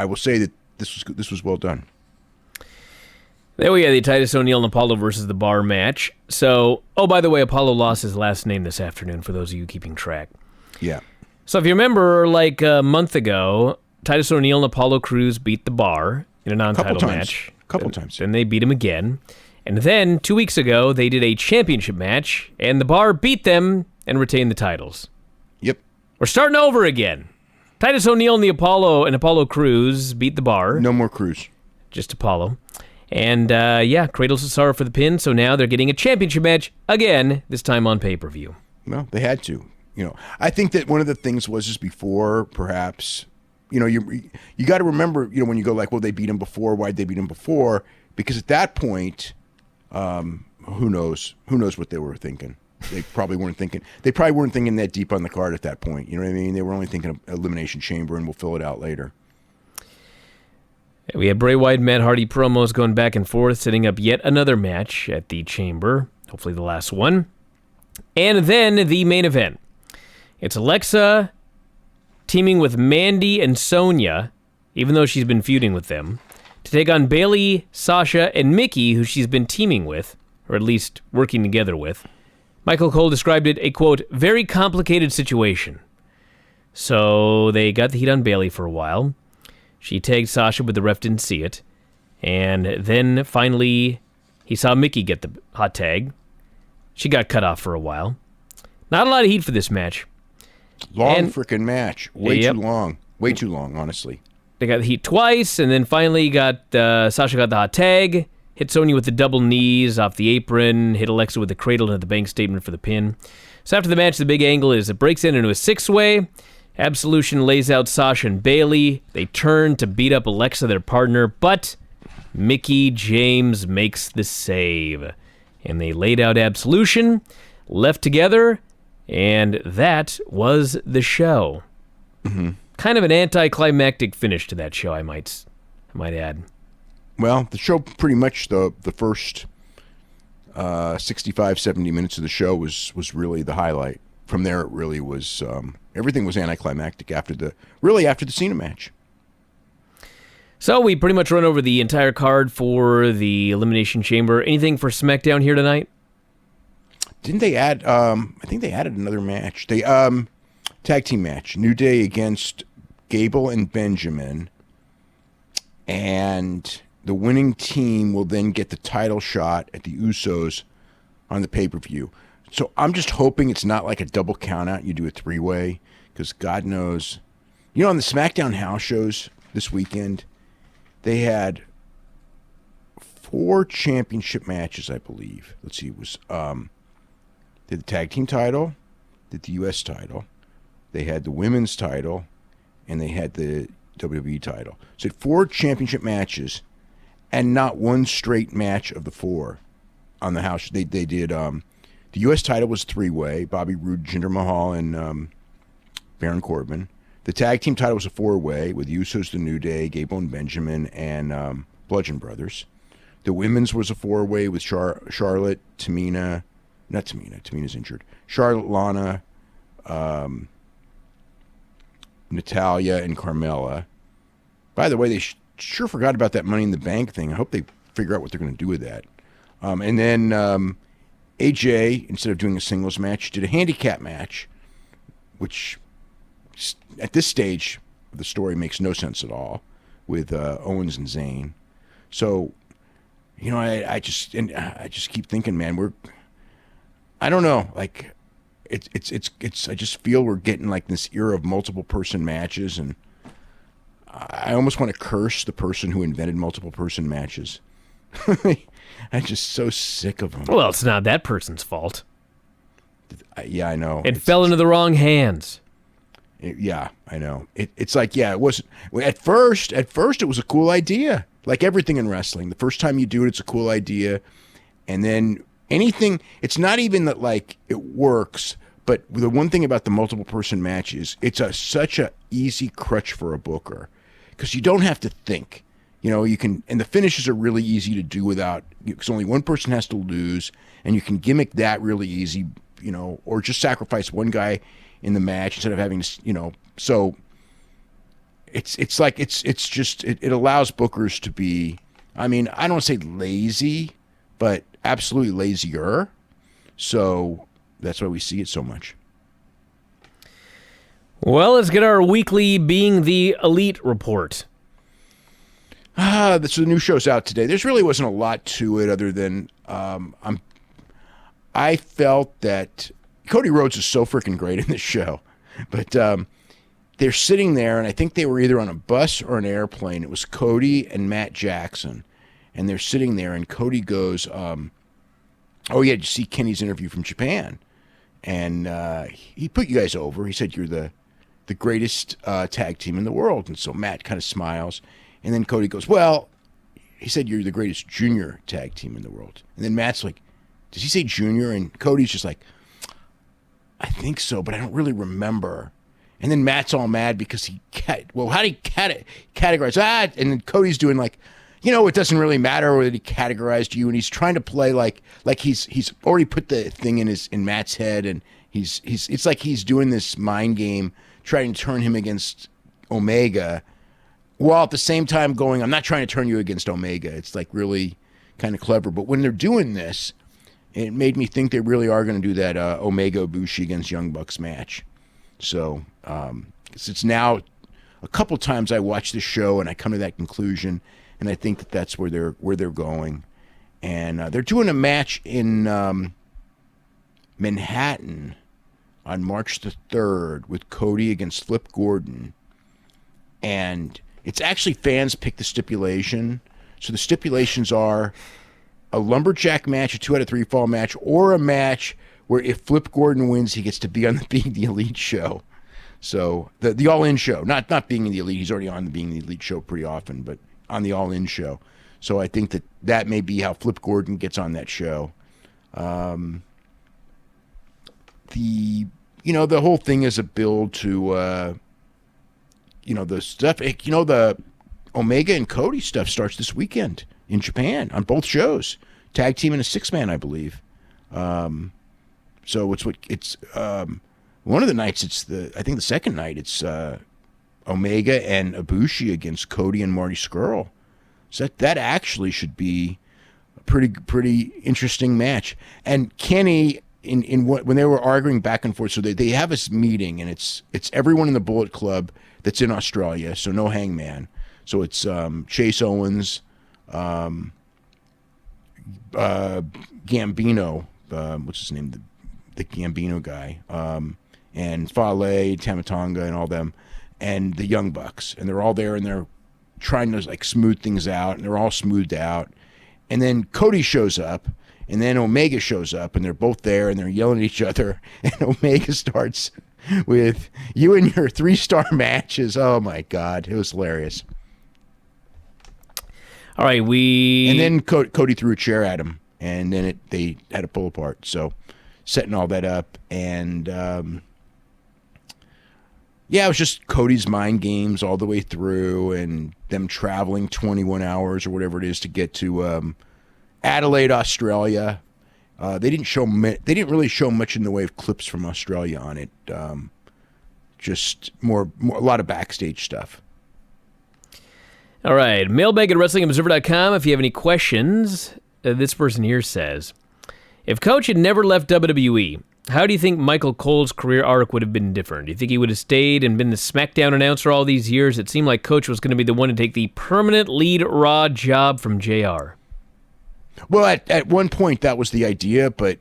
will say that this was well done. Then we had the Titus O'Neil and Apollo versus the Bar match. So, by the way, Apollo lost his last name this afternoon, for those of you keeping track. Yeah. So if you remember, like a month ago, Titus O'Neil and Apollo Crews beat the Bar in a non-title match. A couple times. Then they beat him again. And then, 2 weeks ago, they did a championship match, and the Bar beat them and retained the titles. Yep. We're starting over again. Titus O'Neil and Apollo Crews beat the Bar. No more Crews. Just Apollo. And, Kratos Cesaro for the pin, so now they're getting a championship match again, this time on pay-per-view. Well, they had to. I think that one of the things was just before, perhaps, you got to remember, when you go like, well, they beat him before, why'd they beat him before? Because at that point, who knows what they were thinking. They probably weren't thinking that deep on the card at that point. You know what I mean? They were only thinking of Elimination Chamber, and we'll fill it out later. We had Bray Wyatt and Matt Hardy promos going back and forth, setting up yet another match at the Chamber, hopefully the last one. And then the main event. It's Alexa teaming with Mandy and Sonya, even though she's been feuding with them, to take on Bayley, Sasha, and Mickey, who she's been teaming with, or at least working together with. Michael Cole described it a, quote, very complicated situation. So they got the heat on Bayley for a while. She tagged Sasha, but the ref didn't see it. And then finally, he saw Mickey get the hot tag. She got cut off for a while. Not a lot of heat for this match. Long freaking match. Way too long. Way too long, honestly. They got the heat twice, and then finally Sasha got the hot tag, hit Sonya with the double knees off the apron, hit Alexa with the cradle into the bank statement for the pin. So after the match, the big angle is it breaks into a six-way. Absolution lays out Sasha and Bayley. They turn to beat up Alexa, their partner, but Mickey James makes the save. And they laid out Absolution, left together, and that was the show. Mm-hmm. Kind of an anticlimactic finish to that show, I might add. Well, the show pretty much, the first 65, 70 minutes of the show was really the highlight. From there, it really was, everything was anticlimactic after the Cena match. So we pretty much run over the entire card for the Elimination Chamber. Anything for Smackdown here tonight? didn't they add? I think they added another match. They tag team match. New Day against Gable and Benjamin, and the winning team will then get the title shot at the Usos on the pay-per-view. So I'm just hoping it's not like a double count-out. You do a three-way, because God knows. You know, on the Smackdown house shows this weekend, they had 4 championship matches, I believe. Let's see, it was did the tag team title, did the U.S. title, they had the women's title, and they had the WWE title. So 4 championship matches, and not one straight match of the 4 on the house. They did the U.S. title was 3-way, Bobby Roode, Jinder Mahal, and Baron Corbin. The tag team title was a 4-way with Usos, the New Day, Gable and Benjamin, and Bludgeon Brothers. The women's was a 4-way with Charlotte, Tamina's injured. Charlotte, Lana, Natalya, and Carmella. By the way, they sure forgot about that Money in the Bank thing. I hope they figure out what they're going to do with that. And then AJ, instead of doing a singles match, did a handicap match, which at this stage of the story makes no sense at all, with Owens and Zayn. So, you know, I just keep thinking, man, I don't know, like it's I just feel we're getting like this era of multiple person matches, and I almost want to curse the person who invented multiple person matches. I'm just so sick of them. Well, it's not that person's fault. Yeah, I know. It fell into the wrong hands. Yeah, I know. It's like, yeah, it wasn't. At first, it was a cool idea. Like everything in wrestling, the first time you do it, it's a cool idea, and then anything. It's not even that like it works, but the one thing about the multiple person match is it's such a easy crutch for a booker, because you don't have to think. You know, you can, and the finishes are really easy to do without, because only one person has to lose, and you can gimmick that really easy, you know, or just sacrifice one guy in the match instead of having to, you know, so it's like, it's just, it allows bookers to be, I mean, I don't want to say lazy, but absolutely lazier. So that's why we see it so much. Well, let's get our weekly Being the Elite report. So the new show's out today. There's really wasn't a lot to it other than I felt that Cody Rhodes is so freaking great in this show. But they're sitting there, and I think they were either on a bus or an airplane. It was Cody and Matt Jackson. And they're sitting there, and Cody goes, oh, yeah, did you see Kenny's interview from Japan? And he put you guys over. He said you're the greatest tag team in the world. And so Matt kind of smiles. And then Cody goes, well, he said you're the greatest junior tag team in the world. And then Matt's like, does he say junior? And Cody's just like, I think so, but I don't really remember. And then Matt's all mad because how do you categorize that? And then Cody's doing like, you know, it doesn't really matter whether he categorized you. And he's trying to play like he's already put the thing in Matt's head, and it's like he's doing this mind game, trying to turn him against Omega, while at the same time going, I'm not trying to turn you against Omega. It's like really kind of clever. But when they're doing this, it made me think they really are going to do that Omega Ibushi against Young Bucks match. So it's now a couple times I watch the show and I come to that conclusion, and I think that's where they're going. And they're doing a match in Manhattan on March the 3rd with Cody against Flip Gordon. And it's actually fans pick the stipulation. So the stipulations are a lumberjack match, a 2 out of 3 fall match, or a match where if Flip Gordon wins, he gets to be on the Being the Elite show. So the All-In show, not Being the Elite. He's already on the Being the Elite show pretty often, but on the All-In show. So I think that may be how Flip Gordon gets on that show. The whole thing is a build to the stuff, the Omega and Cody stuff starts this weekend in Japan on both shows. Tag team and a 6-man, I believe. So it's one of the nights, I think the second night, it's Omega and Ibushi against Cody and Marty Scurll. So that actually should be a pretty interesting match. And Kenny when they were arguing back and forth, so they have this meeting, and it's everyone in the Bullet Club that's in Australia, so no Hangman. So it's Chase Owens, Gambino, what's his name, the Gambino guy, and Fale, Tamatonga, and all them, and the Young Bucks, and they're all there, and they're trying to like smooth things out, and they're all smoothed out, and then Cody shows up, and then Omega shows up, and they're both there, and they're yelling at each other, and Omega starts with, "You and your 3-star matches." Oh my God, it was hilarious. All right, and then Cody threw a chair at him, and then they had to pull apart. So setting all that up, and yeah, it was just Cody's mind games all the way through, and them traveling 21 hours or whatever it is to get to Adelaide, Australia. They didn't really show much in the way of clips from Australia on it. Just more a lot of backstage stuff. All right, mailbag at WrestlingObserver.com if you have any questions. This person here says, if Coach had never left WWE, how do you think Michael Cole's career arc would have been different? Do you think he would have stayed and been the Smackdown announcer all these years? It seemed like Coach was going to be the one to take the permanent lead Raw job from JR. Well, at one point that was the idea, but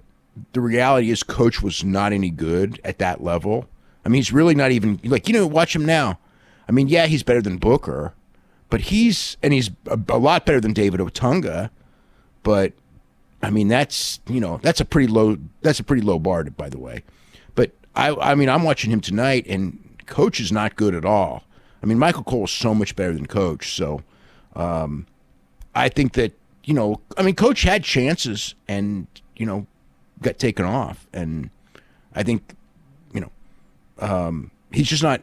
the reality is Coach was not any good at that level. I mean, he's really not even, like, watch him now. I mean, yeah, he's better than Booker, but he's a lot better than David Otunga, but I mean, that's a pretty low bar, by the way. But I mean, I'm watching him tonight, and Coach is not good at all. I mean, Michael Cole is so much better than Coach. So I think that, I mean, Coach had chances and, got taken off. And I think, he's just not,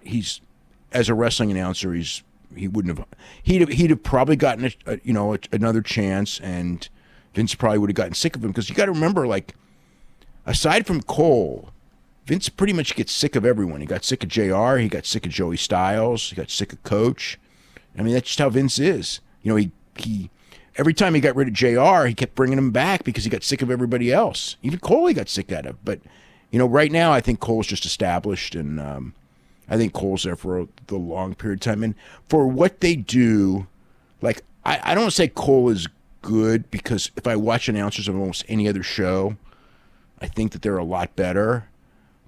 as a wrestling announcer, he'd have probably gotten another chance, and Vince probably would have gotten sick of him, because you got to remember, like, aside from Cole, Vince pretty much gets sick of everyone. He got sick of JR, he got sick of Joey Styles, he got sick of Coach. I mean, that's just how Vince is. He every time he got rid of JR, he kept bringing him back because he got sick of everybody else. Even Cole he got sick out of. But right now I think Cole's just established, and I think Cole's there for the long period of time. And for what they do, like, I don't say Cole is good, because if I watch announcers of almost any other show, I think that they're a lot better.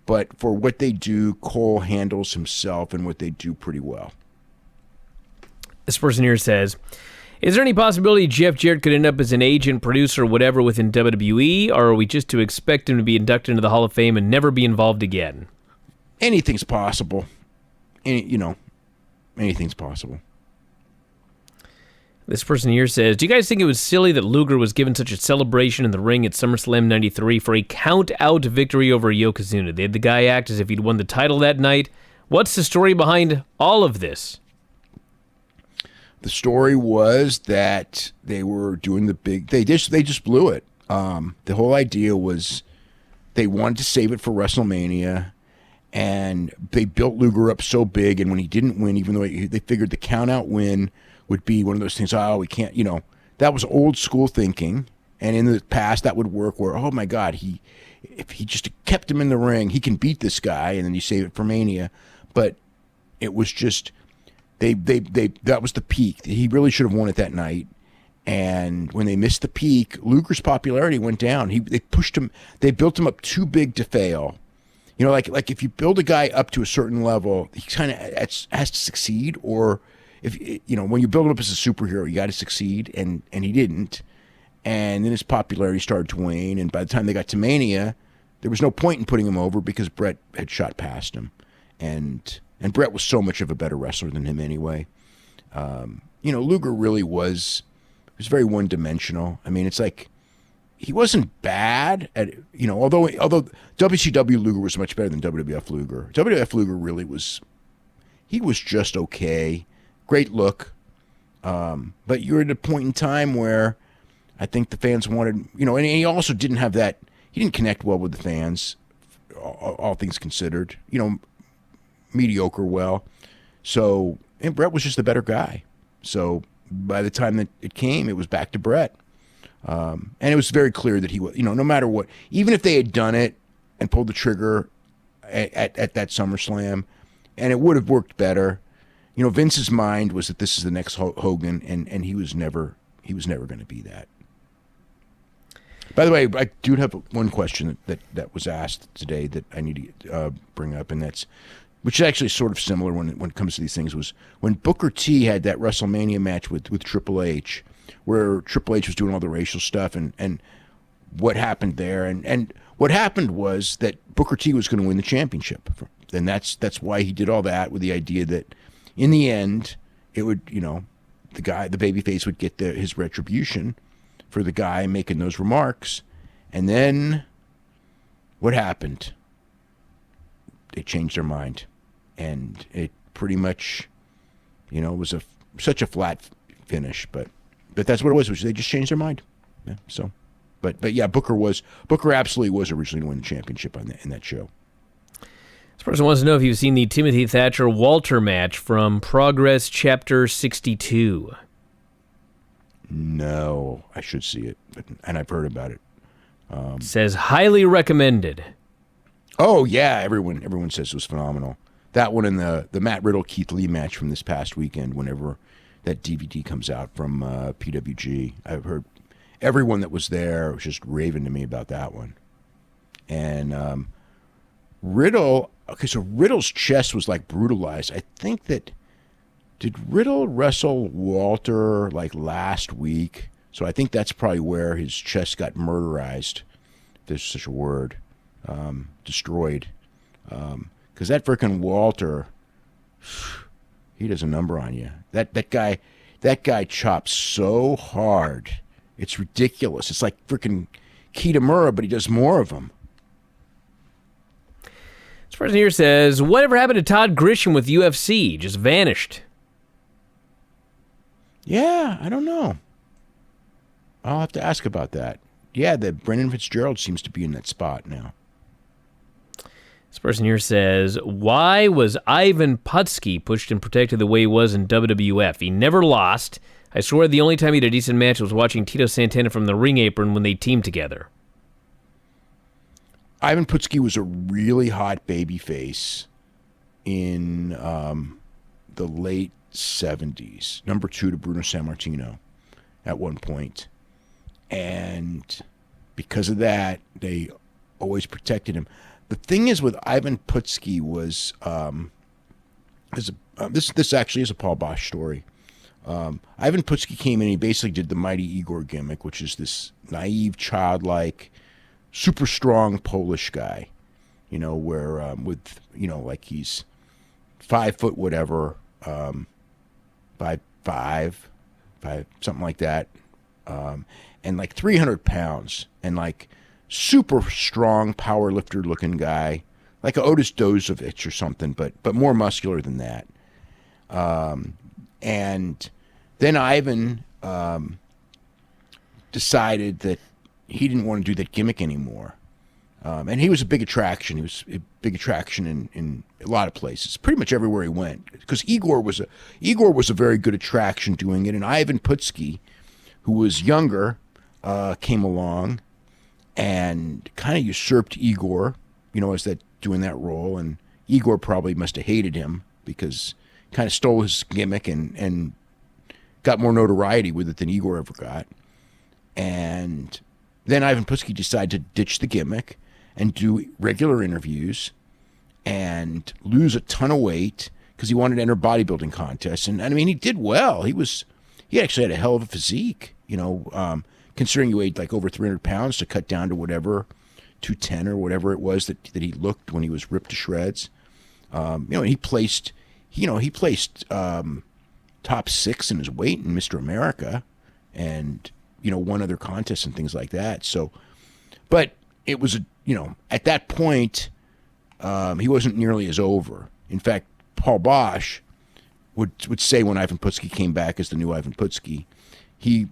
But for what they do, Cole handles himself and what they do pretty well. This person here says, is there any possibility Jeff Jarrett could end up as an agent, producer, whatever within WWE, or are we just to expect him to be inducted into the Hall of Fame and never be involved again? Anything's possible. Anything's possible. This person here says, do you guys think it was silly that Luger was given such a celebration in the ring at SummerSlam 93 for a count-out victory over Yokozuna? They had the guy act as if he'd won the title that night. What's the story behind all of this? The story was that they were doing the big... They just blew it. The whole idea was they wanted to save it for WrestleMania, and they built Luger up so big, and when he didn't win, even though they figured the count-out win would be one of those things, we can't, that was old school thinking. And in the past that would work where, oh my God, if he just kept him in the ring, he can beat this guy, and then you save it for Mania. But it was just, that was the peak. He really should have won it that night. And when they missed the peak, Luger's popularity went down. They pushed him, they built him up too big to fail. Like if you build a guy up to a certain level, he kind of has to succeed, or if when you build him up as a superhero, you got to succeed, and he didn't. And then his popularity started to wane, and by the time they got to Mania, there was no point in putting him over because Bret had shot past him, and Bret was so much of a better wrestler than him anyway. Luger really was very one-dimensional. I mean, it's like he wasn't bad at although WCW Luger was much better than WWF Luger. WWF Luger really was. He was just okay. Great look, but you're at a point in time where I think the fans wanted, and he also didn't have that. He didn't connect well with the fans, all things considered. Mediocre well. So, and Bret was just the better guy. So by the time that it came, it was back to Bret, and it was very clear that he was, no matter what, even if they had done it and pulled the trigger at that SummerSlam, and it would have worked better. You know, Vince's mind was that this is the next Hogan, and he was never going to be that. By the way, I do have one question that was asked today that I need to bring up, and that's, which is actually sort of similar when it comes to these things, was when Booker T had that WrestleMania match with Triple H, where Triple H was doing all the racial stuff, and what happened there, and what happened was that Booker T was going to win the championship, and that's why he did all that, with the idea that in the end it would, you know, the babyface would get his retribution for the guy making those remarks. And then what happened? They changed their mind, and it pretty much, you know, was such a flat finish, but that's what it was, which they just changed their mind. Yeah, so, but yeah, Booker absolutely was originally to win the championship in that show. This person wants to know if you've seen the Timothy Thatcher Walter match from Progress Chapter 62. No, I should see it, and I've heard about it. Says highly recommended. Oh yeah, everyone says it was phenomenal. That one and the Matt Riddle Keith Lee match from this past weekend. Whenever that DVD comes out from PWG, I've heard everyone that was there was just raving to me about that one. And Riddle, okay, so Riddle's chest was like brutalized. I think that. Did Riddle wrestle Walter like last week? So I think that's probably where his chest got murderized, if there's such a word, destroyed. Because that frickin' Walter, he does a number on you. That guy chops so hard, it's ridiculous. It's like frickin' Kitamura, but he does more of them. This person here says, whatever happened to Todd Grisham with UFC? Just vanished. Yeah, I don't know. I'll have to ask about that. Yeah, the Brendan Fitzgerald seems to be in that spot now. This person here says, why was Ivan Putski pushed and protected the way he was in WWF? He never lost. I swear the only time he had a decent match was watching Tito Santana from the ring apron when they teamed together. Ivan Putski was a really hot babyface in the late 70s, number 2 to Bruno Sammartino at one point. And because of that, they always protected him. The thing is with Ivan Putski was, this actually is a Paul Bosch story. Ivan Putski came in and he basically did the Mighty Igor gimmick, which is this naive, childlike, super strong Polish guy, you know, where with, you know, like he's 5 foot whatever, 5'5", something like that, and like 300 pounds, and like super strong power lifter looking guy, like a Otis Dozovich or something, but more muscular than that. And then Ivan decided that he didn't want to do that gimmick anymore. And he was a big attraction. He was a big attraction in a lot of places, pretty much everywhere he went. Because Igor was a very good attraction doing it. And Ivan Putski, who was younger, came along and kind of usurped Igor, you know, as that doing that role. And Igor probably must have hated him because he kind of stole his gimmick and got more notoriety with it than Igor ever got. And then Ivan Putski decided to ditch the gimmick and do regular interviews and lose a ton of weight because he wanted to enter bodybuilding contests. And I mean, he did well. He actually had a hell of a physique, you know, considering he weighed like over 300 pounds to cut down to whatever, 210 or whatever it was that he looked when he was ripped to shreds. You know, he placed top 6 in his weight in Mr. America and, you know, won other contests and things like that. So, but it was, you know, at that point, he wasn't nearly as over. In fact, Paul Bosch would say when Ivan Putski came back as the new Ivan Putski, he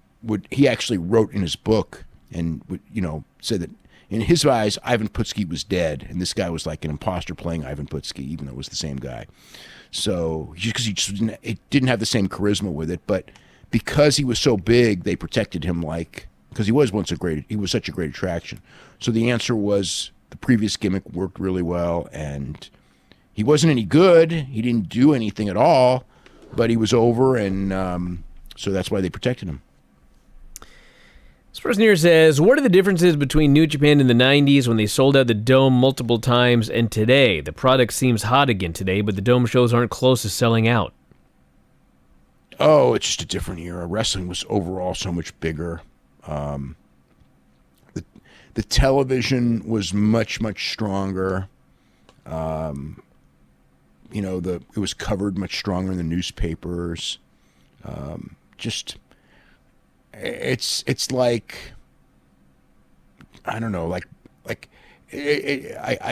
actually wrote in his book and would, you know, said that in his eyes, Ivan Putski was dead, and this guy was like an imposter playing Ivan Putski, even though it was the same guy. So, because he just didn't have the same charisma with it, but because he was so big, they protected him because he was such a great attraction. So the answer was the previous gimmick worked really well, and he wasn't any good. He didn't do anything at all, but he was over, and so that's why they protected him. This person here says, what are the differences between New Japan in the 90s when they sold out the Dome multiple times and today? The product seems hot again today, but the Dome shows aren't close to selling out. Oh, it's just a different era. Wrestling was overall so much bigger. The television was much, much stronger. It was covered much stronger in the newspapers. It's like, I don't know, I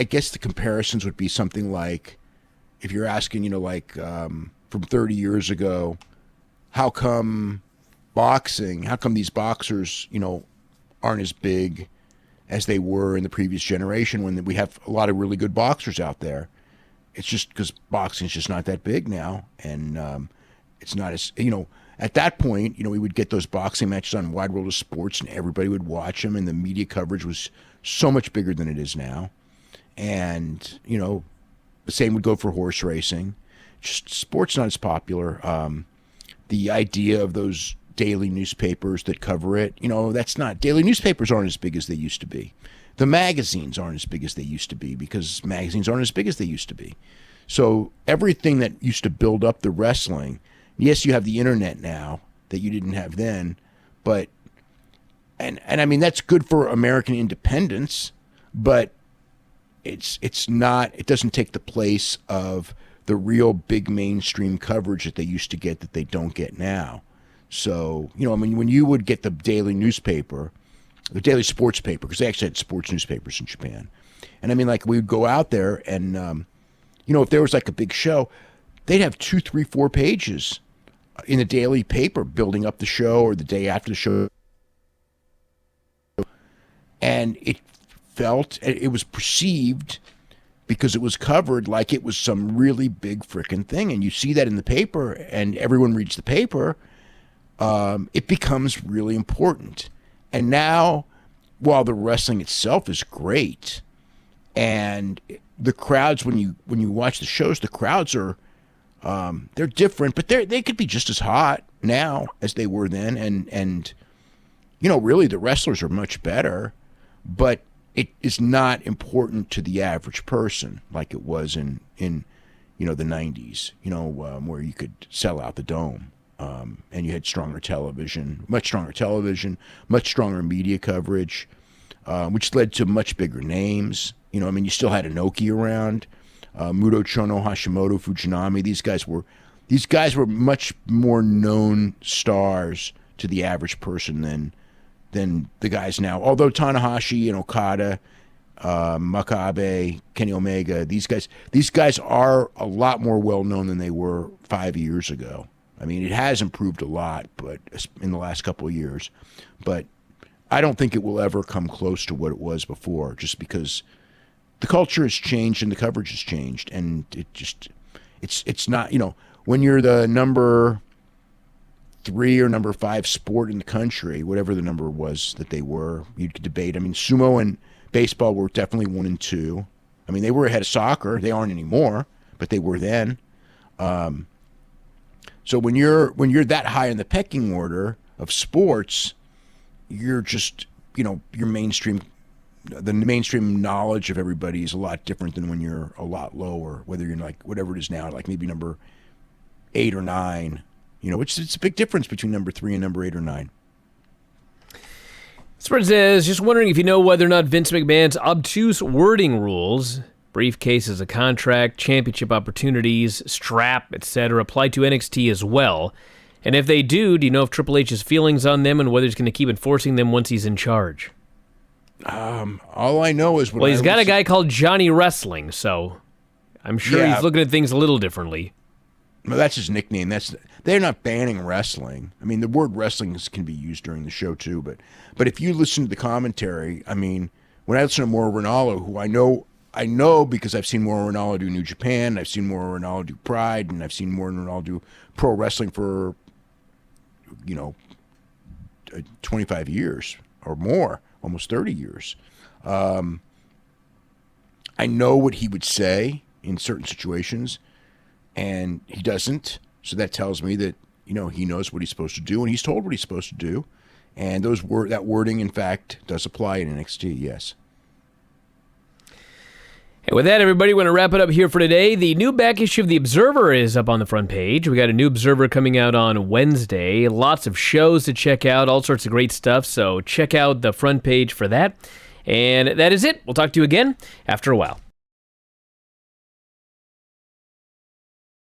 guess the comparisons would be something like, if you're asking, from 30 years ago, how come these boxers, aren't as big as they were in the previous generation when we have a lot of really good boxers out there? It's just because boxing is just not that big now, and it's not as, at that point, we would get those boxing matches on Wide World of Sports, and everybody would watch them, and the media coverage was so much bigger than it is now. And, the same would go for horse racing. Just sports not as popular. The idea of those daily newspapers that cover it, daily newspapers aren't as big as they used to be. The magazines aren't as big as they used to be because magazines aren't as big as they used to be. So everything that used to build up the wrestling, yes, you have the internet now that you didn't have then, but and I mean that's good for American independence, but it's not. It doesn't take the place of the real big mainstream coverage that they used to get that they don't get now. So when you would get the daily newspaper, the daily sports paper, because they actually had sports newspapers in Japan, and we would go out there and if there was like a big show, they'd have 2, 3, 4 pages in the daily paper building up the show or the day after the show. And it was perceived, because it was covered, like it was some really big frickin' thing. And you see that in the paper, and everyone reads the paper, it becomes really important. And now, while the wrestling itself is great, and the crowds, when you watch the shows, the crowds are, they're different, but they could be just as hot now as they were then, and really the wrestlers are much better, but it is not important to the average person like it was in the 90s, where you could sell out the Dome, and you had stronger television, much stronger media coverage, which led to much bigger names. You still had Inoki around. Muto Chono, Hashimoto, Fujinami, these guys were much more known stars to the average person than the guys now. Although Tanahashi and Okada, Makabe, Kenny Omega, these guys are a lot more well known than they were 5 years ago. It has improved a lot, but in the last couple of years, but I don't think it will ever come close to what it was before, just because the culture has changed and the coverage has changed, and it's not, when you're the number 3 or number 5 sport in the country, whatever the number was that they were, you could debate. Sumo and baseball were definitely 1 and 2. They were ahead of soccer. They aren't anymore, but they were then. So when you're that high in the pecking order of sports, you're just, your mainstream. The mainstream knowledge of everybody is a lot different than when you're a lot lower, whether you're like whatever it is now, like maybe number 8 or 9, it's a big difference between number 3 and number 8 or 9. Spread says, just wondering if you know whether or not Vince McMahon's obtuse wording rules, briefcase as a contract, championship opportunities, strap, etc., apply to NXT as well. And if they do you know if Triple H's feelings on them and whether he's going to keep enforcing them once he's in charge? All I know is he's got a guy called Johnny Wrestling, so I'm sure he's looking at things a little differently. Well, that's his nickname. They're not banning wrestling. The word wrestling can be used during the show too, but if you listen to the commentary, when I listen to Mauro Ranallo, who I know because I've seen Mauro Ranallo do New Japan, I've seen Mauro Ranallo do Pride, and I've seen Mauro Ranallo do pro wrestling for 25 years or more. Almost 30 years. I know what he would say in certain situations, and he doesn't. So that tells me that, he knows what he's supposed to do, and he's told what he's supposed to do. And that wording, in fact, does apply in NXT, yes. And with that, everybody, we're going to wrap it up here for today. The new back issue of The Observer is up on the front page. We got a new Observer coming out on Wednesday. Lots of shows to check out, all sorts of great stuff. So check out the front page for that. And that is it. We'll talk to you again after a while.